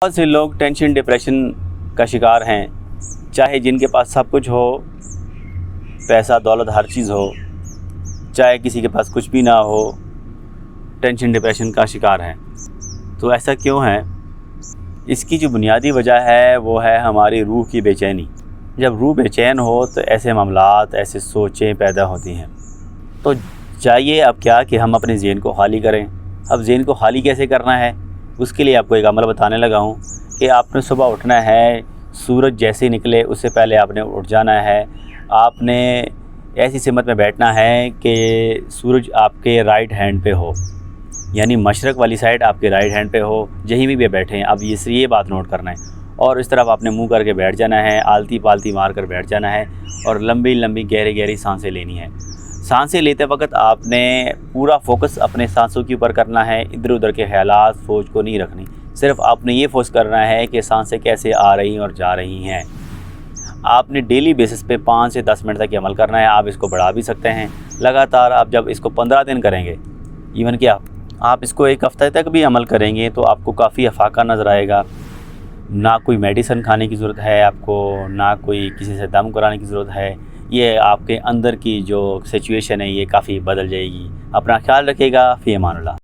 بہت سے لوگ ٹینشن ڈپریشن کا شکار ہیں، چاہے جن کے پاس سب کچھ ہو، پیسہ دولت ہر چیز ہو، چاہے کسی کے پاس کچھ بھی نہ ہو، ٹینشن ڈپریشن کا شکار ہیں۔ تو ایسا کیوں ہے؟ اس کی جو بنیادی وجہ ہے وہ ہے ہماری روح کی بے چینی۔ جب روح بے چین ہو تو ایسے معاملات، ایسے سوچیں پیدا ہوتی ہیں۔ تو چاہیے اب کیا کہ ہم اپنے ذہن کو خالی کریں۔ اب ذہن کو خالی کیسے کرنا ہے؟ اس کے لیے آپ کو ایک عمل بتانے لگا ہوں کہ آپ نے صبح اٹھنا ہے، سورج جیسے نکلے اس سے پہلے آپ نے اٹھ جانا ہے۔ آپ نے ایسی سمت میں بیٹھنا ہے کہ سورج آپ کے رائٹ ہینڈ پہ ہو، یعنی مشرق والی سائڈ آپ کے رائٹ ہینڈ پہ ہو، جہیں بھی بیٹھیں ہیں۔ اب یہ بات نوٹ کرنا ہے، اور اس طرف آپ نے منہ کر کے بیٹھ جانا ہے، آلتی پالتی مار کر بیٹھ جانا ہے، اور لمبی لمبی گہری سانسیں لینی ہے۔ سانسیں لیتے وقت آپ نے پورا فوکس اپنے سانسوں کے اوپر کرنا ہے، ادھر ادھر کے خیالات سوچ کو نہیں رکھنی۔ صرف آپ نے یہ فوکس کرنا ہے کہ سانسیں کیسے آ رہی اور جا رہی ہیں۔ آپ نے ڈیلی بیسس پہ 5 سے 10 منٹ تک یہ عمل کرنا ہے۔ آپ اس کو بڑھا بھی سکتے ہیں لگاتار۔ آپ جب اس کو 15 دن کریں گے، ایون کہ آپ اس کو 1 ہفتہ تک بھی عمل کریں گے تو آپ کو کافی افاقہ نظر آئے گا۔ نہ کوئی میڈیسن کھانے کی ضرورت ہے آپ کو، نہ کوئی کسی سے دم کرانے کی ضرورت ہے۔ یہ آپ کے اندر کی جو سچویشن ہے یہ کافی بدل جائے گی۔ اپنا خیال رکھیے گا۔ فی امان اللہ۔